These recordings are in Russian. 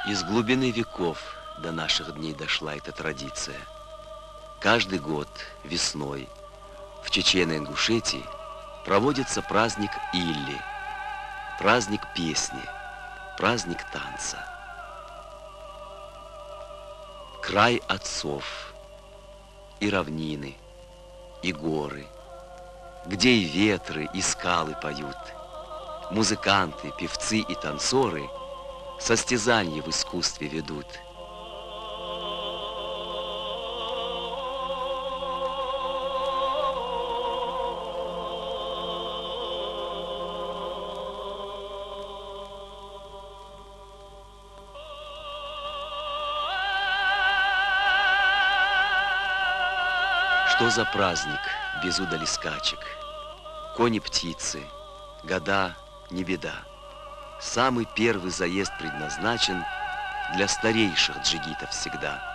Из глубины веков до наших дней дошла эта традиция. Каждый год весной в Чечено-Ингушетии проводится праздник Илли, праздник песни, праздник танца. Край отцов, и равнины, и горы, где и ветры, и скалы поют. Музыканты, певцы и танцоры состязания в искусстве ведут. Что за праздник без удали скачек? Кони-птицы, года не беда. Самый первый заезд предназначен для старейших джигитов всегда.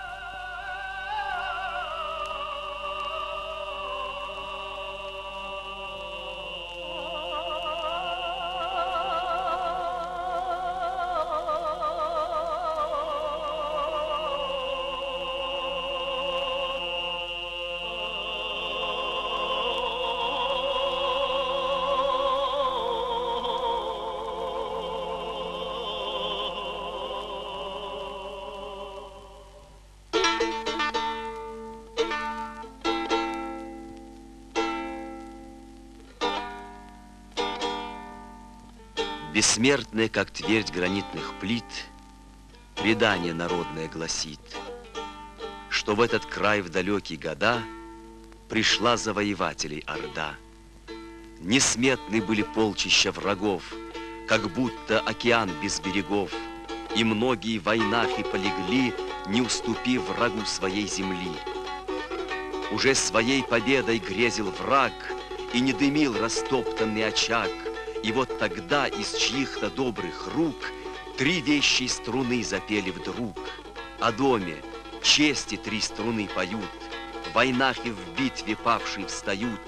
Бессмертная, как твердь гранитных плит, предание народное гласит, что в этот край в далекие года пришла завоевателей орда. Несметны были полчища врагов, как будто океан без берегов, и многие в войнах и полегли, не уступив врагу своей земли. Уже своей победой грезил враг, и не дымил растоптанный очаг. И вот тогда из чьих-то добрых рук 3 вещие струны запели вдруг. О доме, чести 3 струны поют, в войнах и в битве павшие встают.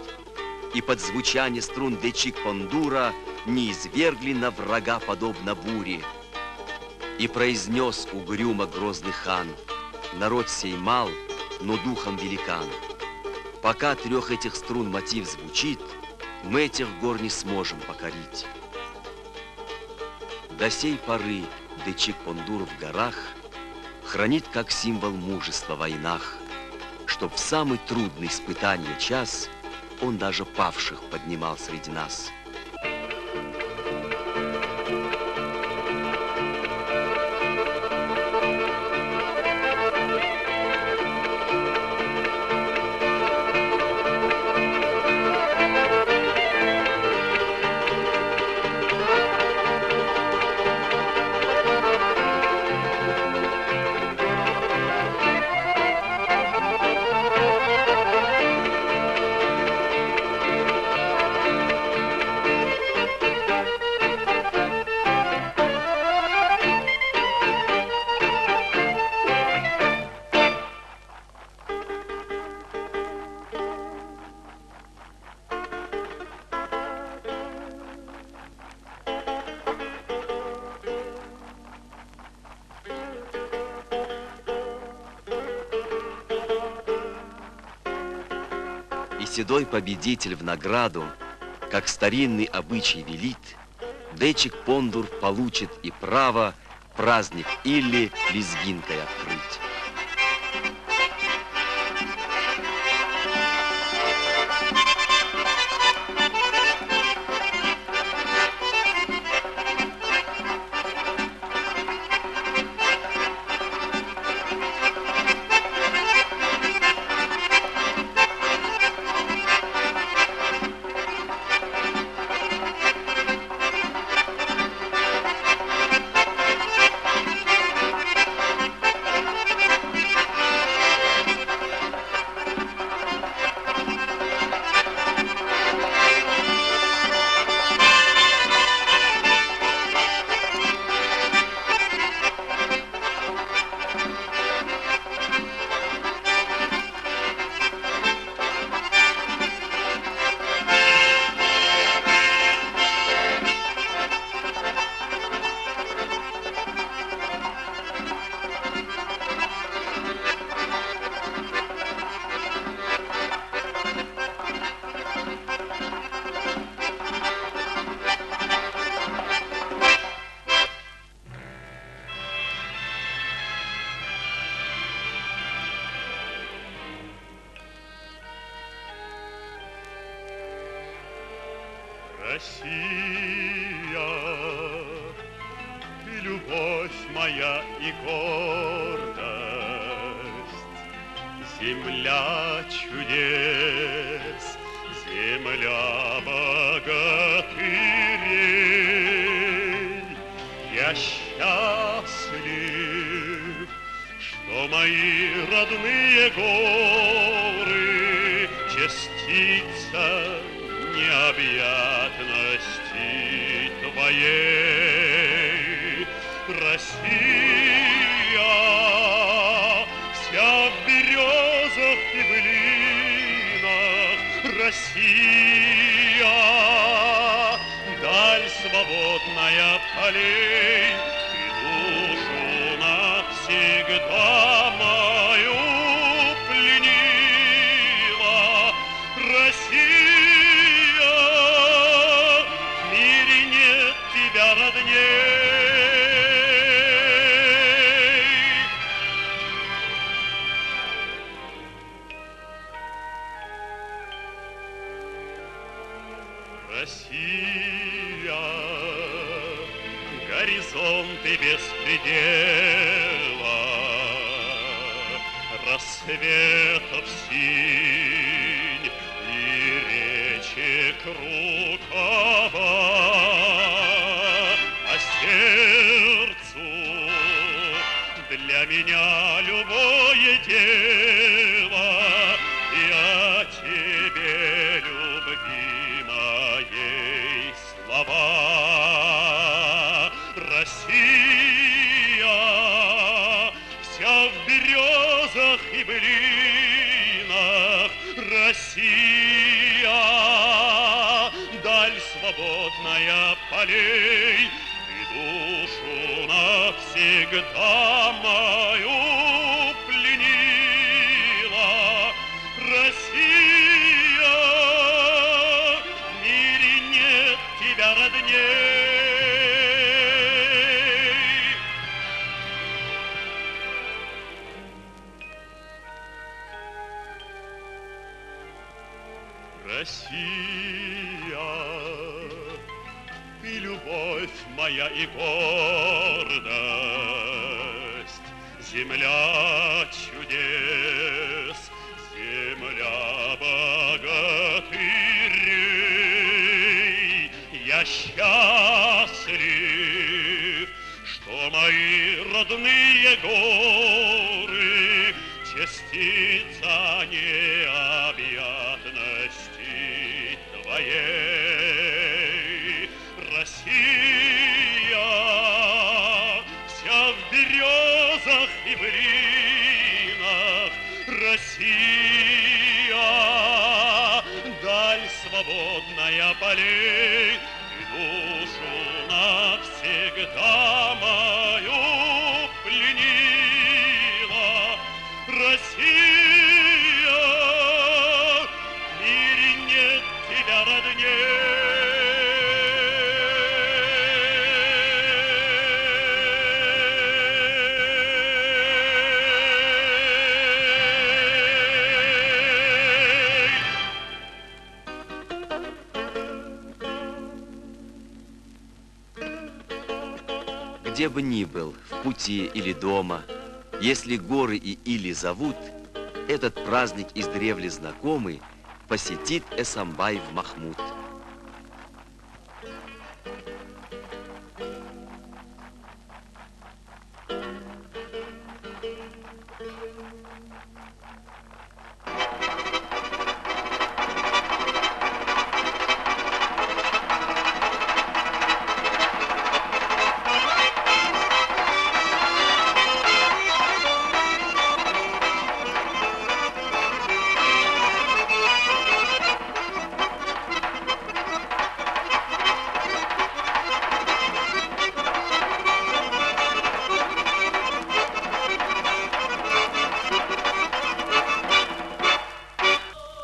И под звучание струн Дечик-Пондура не извергли на врага подобно буре. И произнес угрюмо грозный хан: народ сей мал, но духом великан. Пока 3 этих струн мотив звучит, мы этих гор не сможем покорить. До сей поры Дечик-Пондур в горах хранит как символ мужества в войнах, чтоб в самый трудный испытание час он даже павших поднимал среди нас. И седой победитель в награду, как старинный обычай велит, Дечик-Пондур получит и право праздник Илли лезгинкой открыть. Россия, ты любовь моя и гордость, земля чудес, земля богатырей. Я счастлив, что мои родные горы частица необъятности твоей. Россия, вся в березах и былинах, Россия, даль свободная полей, ты душу навсегда мою пленила. Россия, в мире нет тебя родней. Россия, горизонты беспредела, рассветов синь и речек рукава, а сердцу для меня любое дело, я тебе любимой слова. Россия, вся в березах и былинах, Россия, даль свободная полей, ты душу навсегда мою пленила. Россия, в мире нет тебя родней. Россия, ты любовь моя и гордость, земля чудес, земля богатырей. Я счастлив, что мои родные горы частица необъятности твоей. Россия, вся в березах и былинах, Россия, даль свободная полей, ты душу навсегда мою пленила. Россия, в мире нет тебя родней. Где бы ни был, в пути или дома, если горы и или зовут, этот праздник издревле знакомый посетит Эсамбай в Махмуд.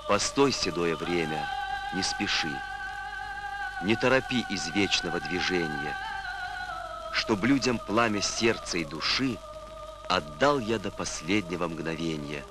Постой, седое время, не спеши, не торопи извечного движения, чтоб людям пламя сердца и души отдал я до последнего мгновения.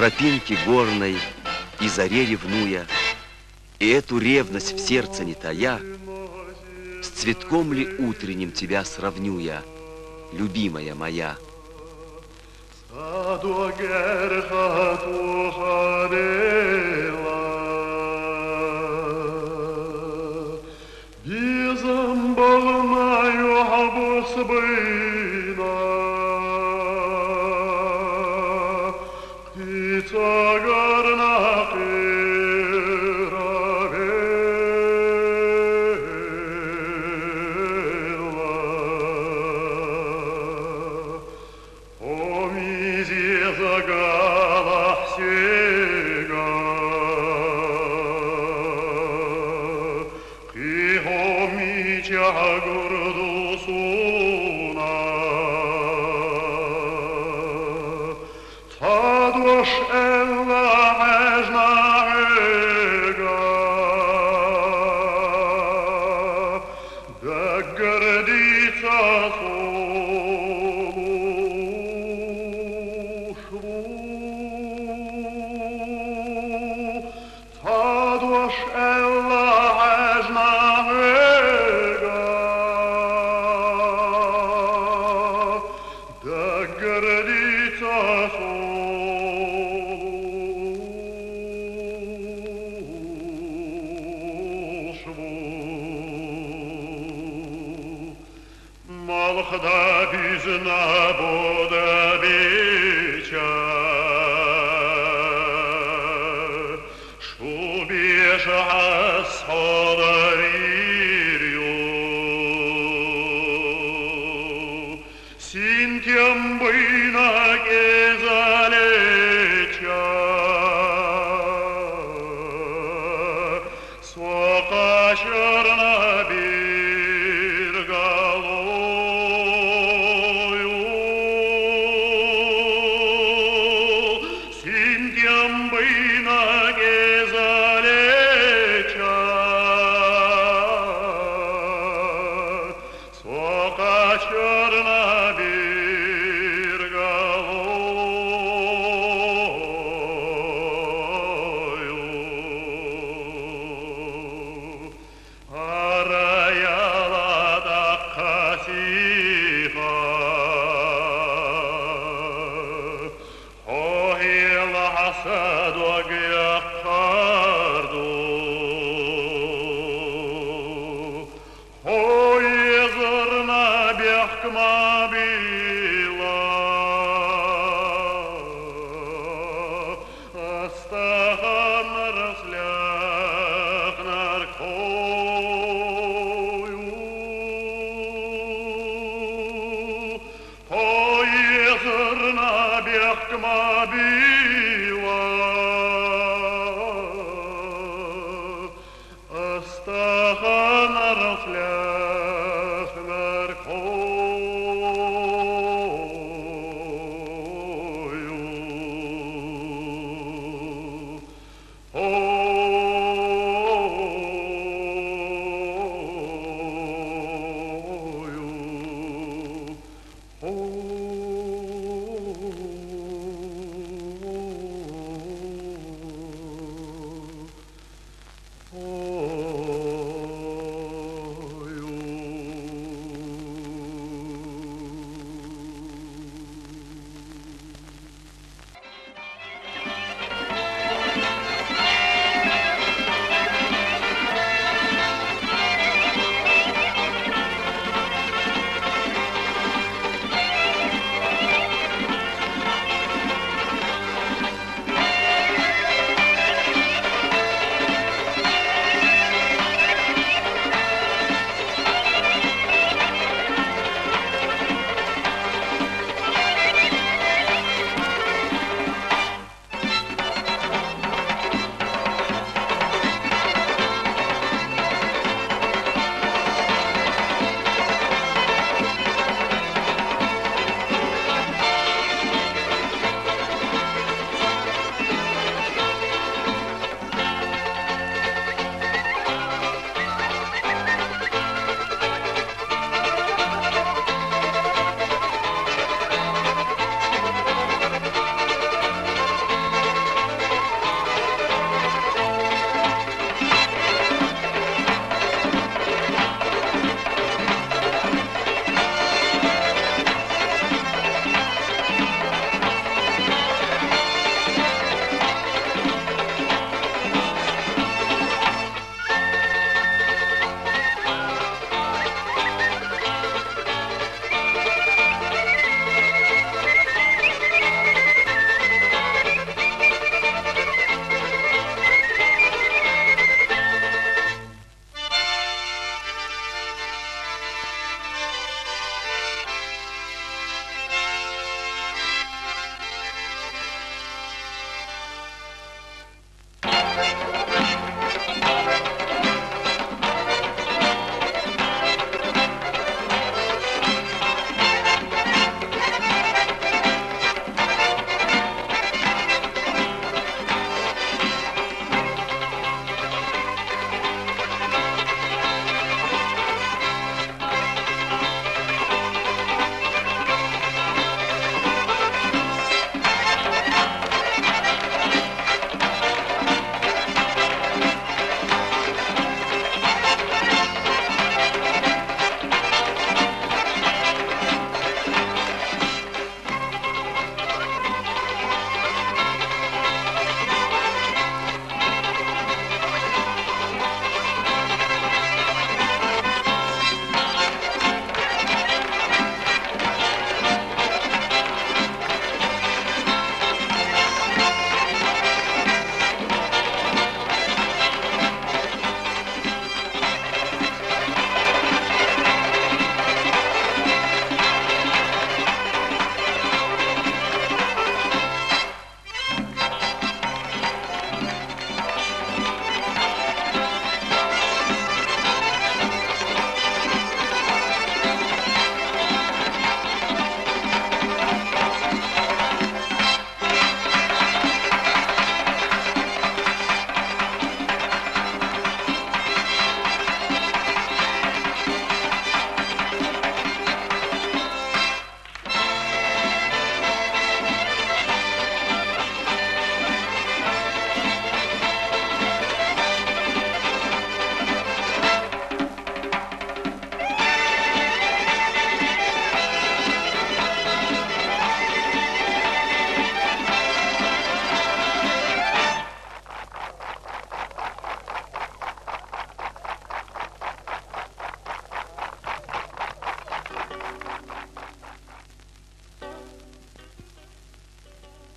тропинке горной и заре ревнуя, и эту ревность в сердце не тая, с цветком ли утренним тебя сравню я, любимая моя?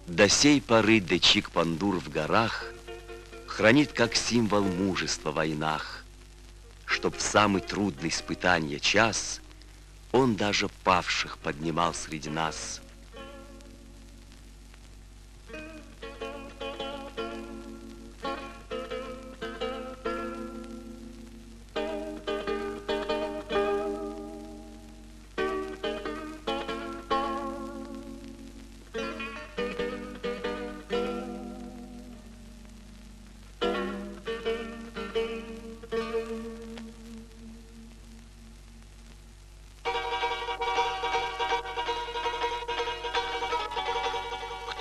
До сей поры Дечик Пандур в горах хранит как символ мужества в войнах, чтоб в самый трудный испытанье час он даже павших поднимал среди нас.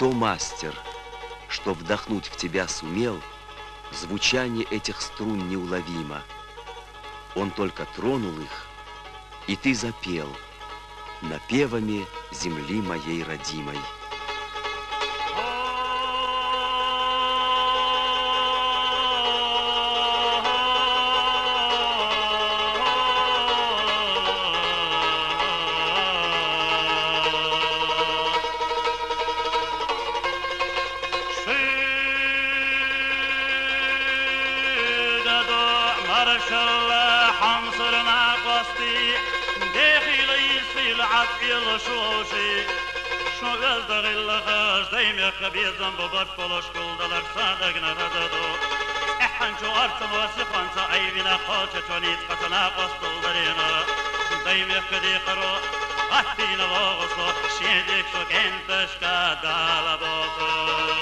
Кто мастер, что вдохнуть в тебя сумел, звучание этих струн неуловимо. Он только тронул их, и ты запел напевами земли моей родимой. خبيزا بباب كلش كل دلر صادق نرددو احن شو ارسل وسفن سعيبنا خاطة تونيت قتنا قصدل درينا دايم يفكدي قرو غحتينا واغصو شيدك شو كنتش كدال بوصو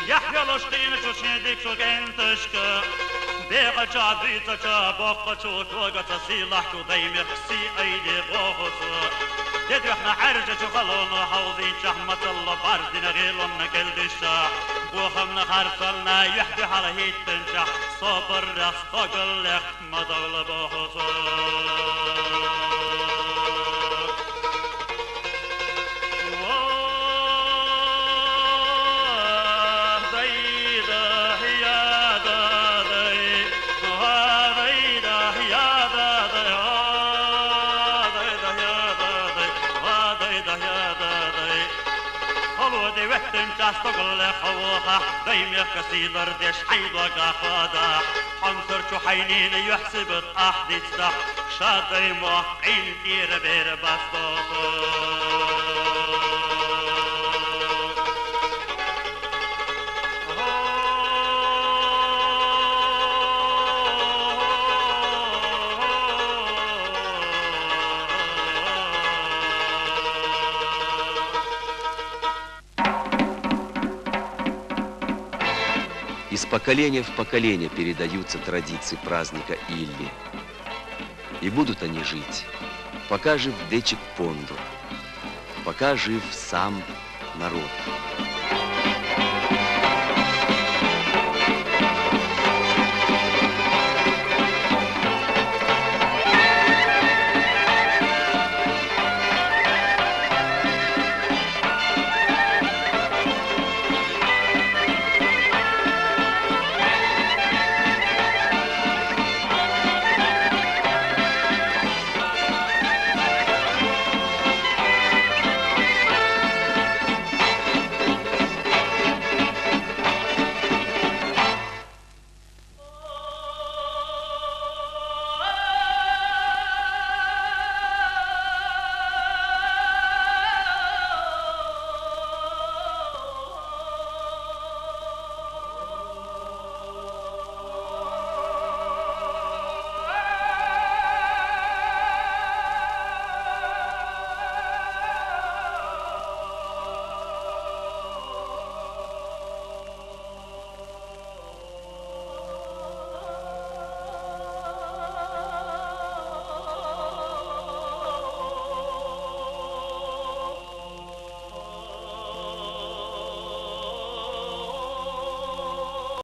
يحيلشتين شو شيدك شو كنتشك بيقى شعبيتا شابقى شو توقع تصيلح شو دايم يخسي ايدي بوخصو يدري احنا حرجة شو خلونا حوضين شحمة الله باردنا غيلونا كل دشاح بوخمنا خرصلنا يحبي على هيت تنشح صبر رستقل لك مدول بوخصو استقل خوخة دايم يكسي دردش حيد وقافادا حنصر شو حينين يحسب احدي تصدح شاد دايم وقعين دير بير بستوطو Из поколения в поколение передаются традиции праздника Илли. И будут они жить, пока жив Дечик Пондур, пока жив сам народ.